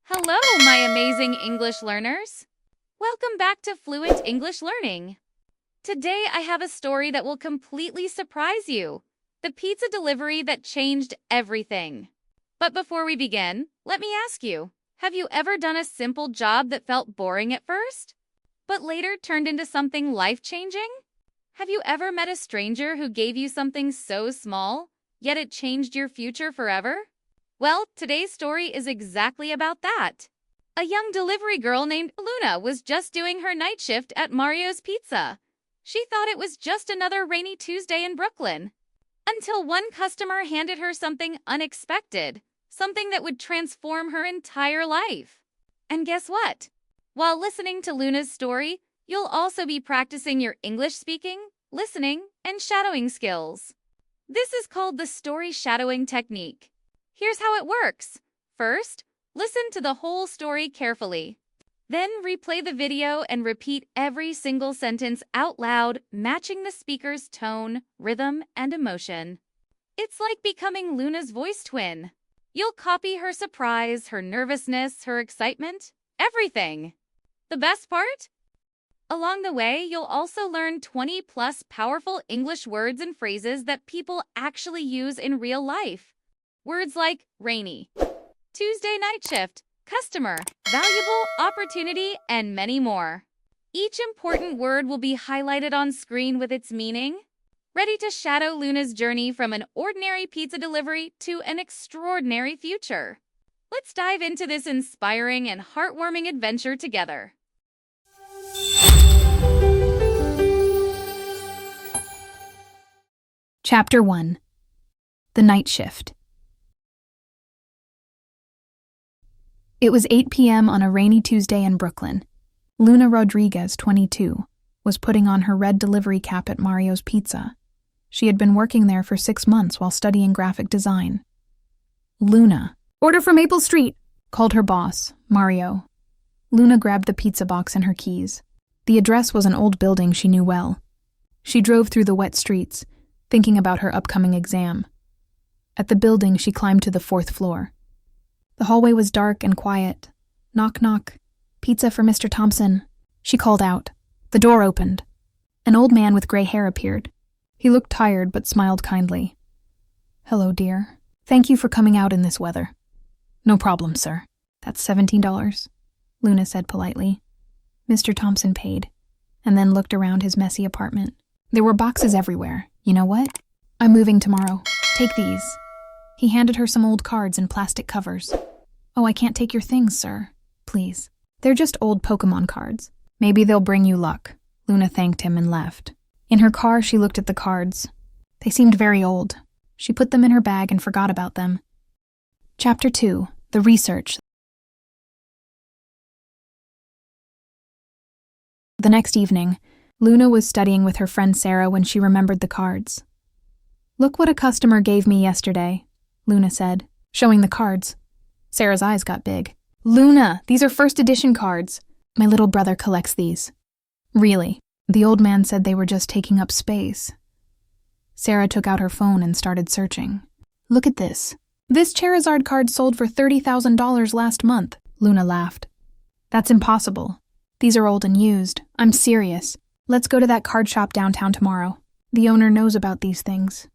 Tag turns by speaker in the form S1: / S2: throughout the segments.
S1: Hello, my amazing English learners. Welcome back to Fluent English Learning. Today I have a story that will completely surprise you. The pizza delivery that changed everything. But before we begin, let me ask you, have you ever done a simple job that felt boring at first, but later turned into something life-changing? Have you ever met a stranger who gave you something so small, yet it changed your future forever? Well, today's story is exactly about that. A young delivery girl named Luna was just doing her night shift at Mario's Pizza. She thought it was just another rainy Tuesday in Brooklyn. Until one customer handed her something unexpected, something that would transform her entire life. And guess what? While listening to Luna's story, you'll also be practicing your English speaking, listening, and shadowing skills. This is called the story shadowing technique. Here's how it works. First, listen to the whole story carefully. Then replay the video and repeat every single sentence out loud, matching the speaker's tone, rhythm, and emotion. It's like becoming Luna's voice twin. You'll copy her surprise, her nervousness, her excitement, everything. The best part? Along the way, you'll also learn 20+ powerful English words and phrases that people actually use in real life. Words like rainy, Tuesday night shift, customer, valuable, opportunity, and many more. Each important word will be highlighted on screen with its meaning. Ready to shadow Luna's journey from an ordinary pizza delivery to an extraordinary future? Let's dive into this inspiring and heartwarming adventure together.
S2: Chapter 1. The Night Shift. It was 8 p.m. on a rainy Tuesday in Brooklyn. Luna Rodriguez, 22, was putting on her red delivery cap at Mario's Pizza. She had been working there for 6 months while studying graphic design. Luna, "Order from Maple Street," called her boss, Mario. Luna grabbed the pizza box and her keys. The address was an old building she knew well. She drove through the wet streets, thinking about her upcoming exam. At the building, she climbed to the 4th floor. The hallway was dark and quiet. Knock, knock. "Pizza for Mr. Thompson," she called out. The door opened. An old man with gray hair appeared. He looked tired but smiled kindly. "Hello, dear. Thank you for coming out in this weather." "No problem, sir. That's $17, Luna said politely. Mr. Thompson paid, and then looked around his messy apartment. There were boxes everywhere. "You know what? I'm moving tomorrow. Take these." He handed her some old cards and plastic covers. "Oh, I can't take your things, sir. Please. They're just old Pokemon cards. Maybe they'll bring you luck." Luna thanked him and left. In her car, she looked at the cards. They seemed very old. She put them in her bag and forgot about them. Chapter 2. The Research. The next evening, Luna was studying with her friend Sarah when she remembered the cards. "Look what a customer gave me yesterday," Luna said, showing the cards. Sarah's eyes got big. "Luna, these are first edition cards. My little brother collects these." "Really?" The old man said they were just taking up space. Sarah took out her phone and started searching. "Look at this. This Charizard card sold for $30,000 last month," Luna laughed. "That's impossible. These are old and used. I'm serious. Let's go to that card shop downtown tomorrow. The owner knows about these things."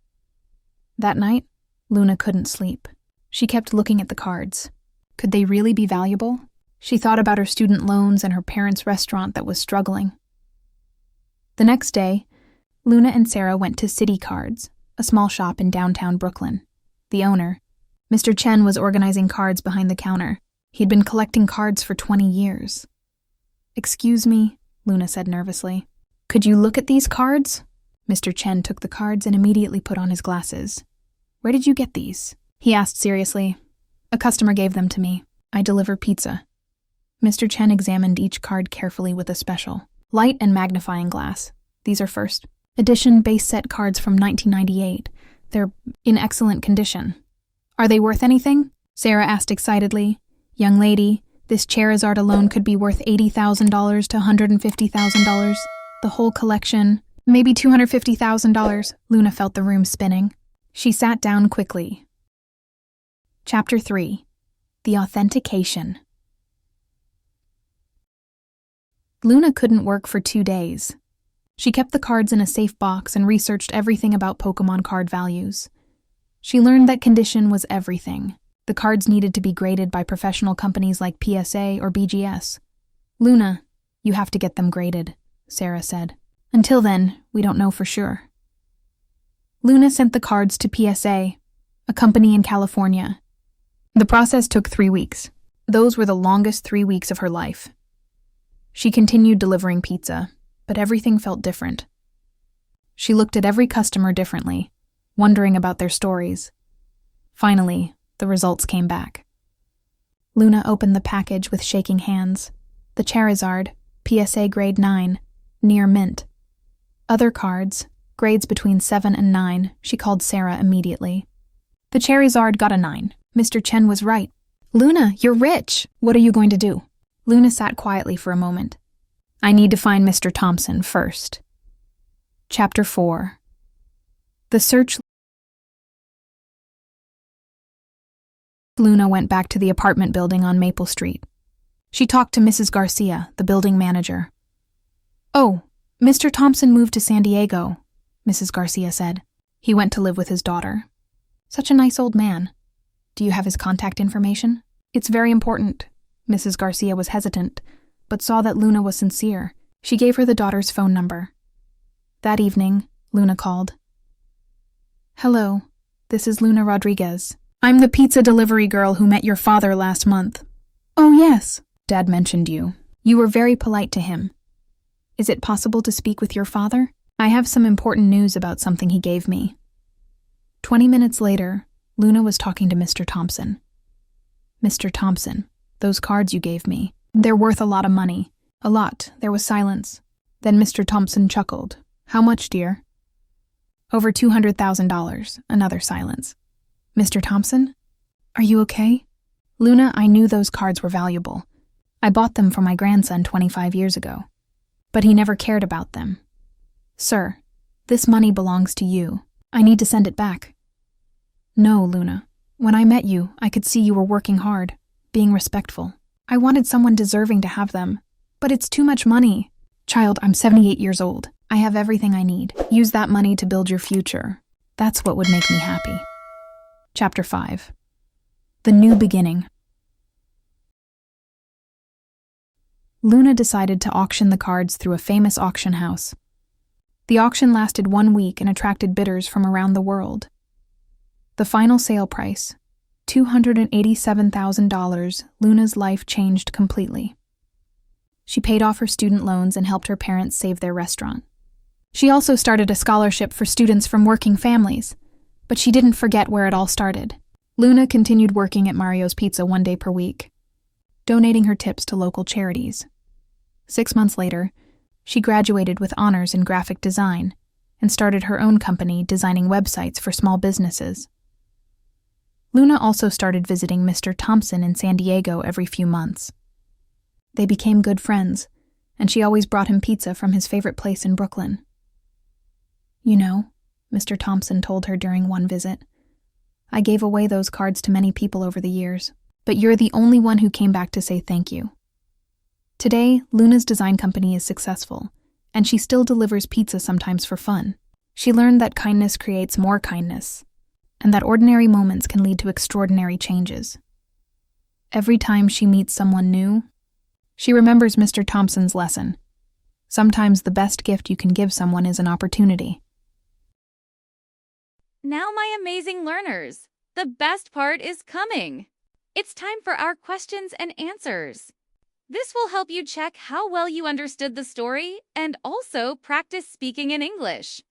S2: That night, Luna couldn't sleep. She kept looking at the cards. Could they really be valuable? She thought about her student loans and her parents' restaurant that was struggling. The next day, Luna and Sarah went to City Cards, a small shop in downtown Brooklyn. The owner, Mr. Chen, was organizing cards behind the counter. He'd been collecting cards for 20 years. "Excuse me," Luna said nervously. "Could you look at these cards?" Mr. Chen took the cards and immediately put on his glasses. "Where did you get these?" he asked seriously. "A customer gave them to me. I deliver pizza." Mr. Chen examined each card carefully with a special light and magnifying glass. "These are first edition base set cards from 1998. They're in excellent condition." "Are they worth anything?" Sarah asked excitedly. "Young lady, this Charizard alone could be worth $80,000 to $150,000. The whole collection, maybe $250,000. Luna felt the room spinning. She sat down quickly. Chapter 3. The Authentication. Luna couldn't work for 2 days. She kept the cards in a safe box and researched everything about Pokemon card values. She learned that condition was everything. The cards needed to be graded by professional companies like PSA or BGS. "Luna, you have to get them graded," Sarah said. "Until then, we don't know for sure." Luna sent the cards to PSA, a company in California. The process took 3 weeks. Those were the longest 3 weeks of her life. She continued delivering pizza, but everything felt different. She looked at every customer differently, wondering about their stories. Finally, the results came back. Luna opened the package with shaking hands. The Charizard, PSA grade 9, near mint. Other cards, grades between 7 and 9, she called Sarah immediately. The Charizard got a 9. Mr. Chen was right. "Luna, you're rich. What are you going to do?" Luna sat quietly for a moment. "I need to find Mr. Thompson first." Chapter 4. The search. Luna went back to the apartment building on Maple Street. She talked to Mrs. Garcia, the building manager. "Oh, Mr. Thompson moved to San Diego," Mrs. Garcia said. "He went to live with his daughter. Such a nice old man. Do you have his contact information?" "It's very important." Mrs. Garcia was hesitant, but saw that Luna was sincere. She gave her the daughter's phone number. That evening, Luna called. "Hello, this is Luna Rodriguez. I'm the pizza delivery girl who met your father last month." "Oh, yes. Dad mentioned you. You were very polite to him. Is it possible to speak with your father? I have some important news about something he gave me." 20 minutes later, Luna was talking to Mr. Thompson. "Mr. Thompson, those cards you gave me, they're worth a lot of money." "A lot." There was silence. Then Mr. Thompson chuckled. "How much, dear?" "Over $200,000. Another silence. "Mr. Thompson? Are you okay?" "Luna, I knew those cards were valuable. I bought them for my grandson 25 years ago. But he never cared about them. Sir, this money belongs to you. I need to send it back." "No, Luna. When I met you, I could see you were working hard, being respectful. I wanted someone deserving to have them. But it's too much money. Child, I'm 78 years old. I have everything I need. Use that money to build your future. That's what would make me happy." Chapter 5. The New Beginning. Luna decided to auction the cards through a famous auction house. The auction lasted 1 week and attracted bidders from around the world. The final sale price, $287,000, Luna's life changed completely. She paid off her student loans and helped her parents save their restaurant. She also started a scholarship for students from working families, but she didn't forget where it all started. Luna continued working at Mario's Pizza 1 day per week, donating her tips to local charities. 6 months later, she graduated with honors in graphic design and started her own company designing websites for small businesses. Luna also started visiting Mr. Thompson in San Diego every few months. They became good friends, and she always brought him pizza from his favorite place in Brooklyn. "You know," Mr. Thompson told her during one visit, "I gave away those cards to many people over the years, but you're the only one who came back to say thank you." Today, Luna's design company is successful, and she still delivers pizza sometimes for fun. She learned that kindness creates more kindness, and that ordinary moments can lead to extraordinary changes. Every time she meets someone new, she remembers Mr. Thompson's lesson. Sometimes the best gift you can give someone is an opportunity.
S1: Now, my amazing learners, the best part is coming. It's time for our questions and answers. This will help you check how well you understood the story and also practice speaking in English.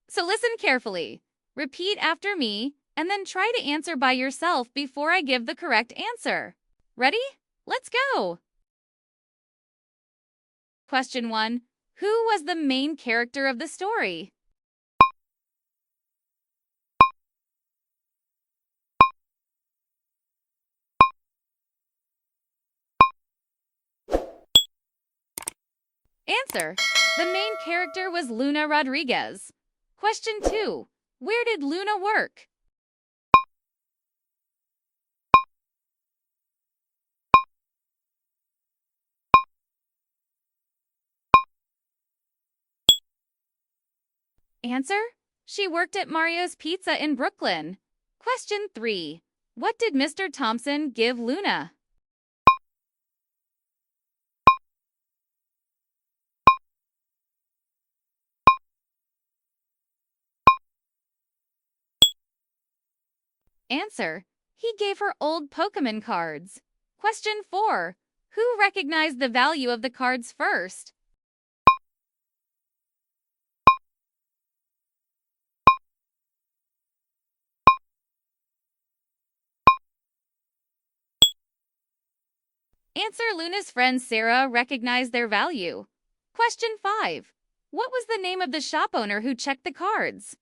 S1: So listen carefully, repeat after me, and then try to answer by yourself before I give the correct answer. Ready? Let's go! Question 1. Who was the main character of the story? Answer. The main character was Luna Rodriguez. Question 2. Where did Luna work? Answer: she worked at Mario's Pizza in Brooklyn. Question 3. What did Mr. Thompson give Luna? Answer: he gave her old Pokemon cards. Question 4. Who recognized the value of the cards first? Answer: Luna's friend Sarah recognized their value. Question 5. What was the name of the shop owner who checked the cards?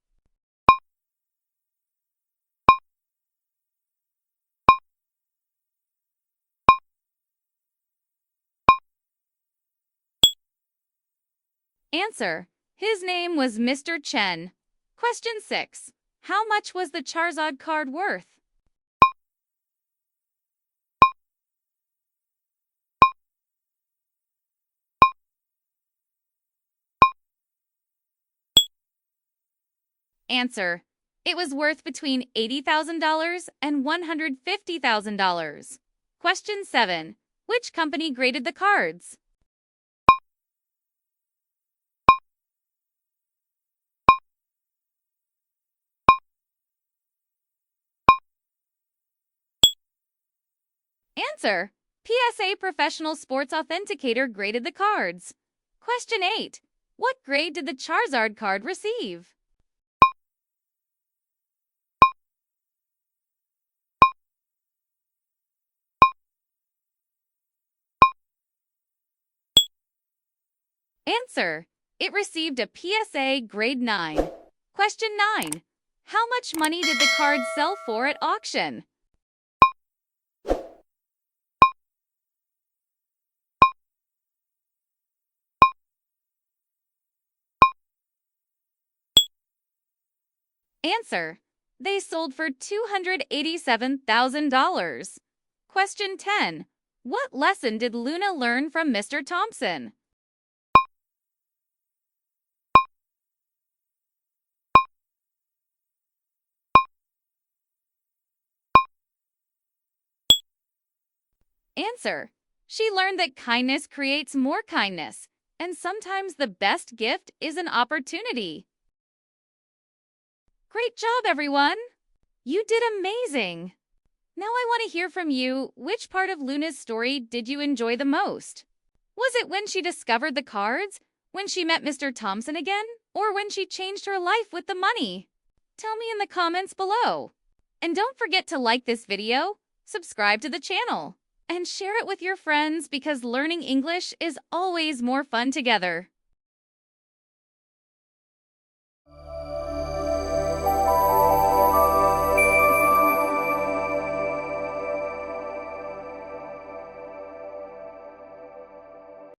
S1: Answer: his name was Mr. Chen. Question 6. How much was the Charizard card worth? Answer: it was worth between $80,000 and $150,000. Question 7. Which company graded the cards? Answer: PSA Professional Sports Authenticator graded the cards. Question 8. What grade did the Charizard card receive? Answer: it received a PSA grade 9. Question 9. How much money did the card sell for at auction? Answer: they sold for $287,000. Question 10. What lesson did Luna learn from Mr. Thompson? Answer: she learned that kindness creates more kindness, and sometimes the best gift is an opportunity. Great job, everyone! You did amazing! Now I want to hear from you. Which part of Luna's story did you enjoy the most? Was it when she discovered the cards, when she met Mr. Thompson again, or when she changed her life with the money? Tell me in the comments below. And don't forget to like this video, subscribe to the channel, and share it with your friends because learning English is always more fun together.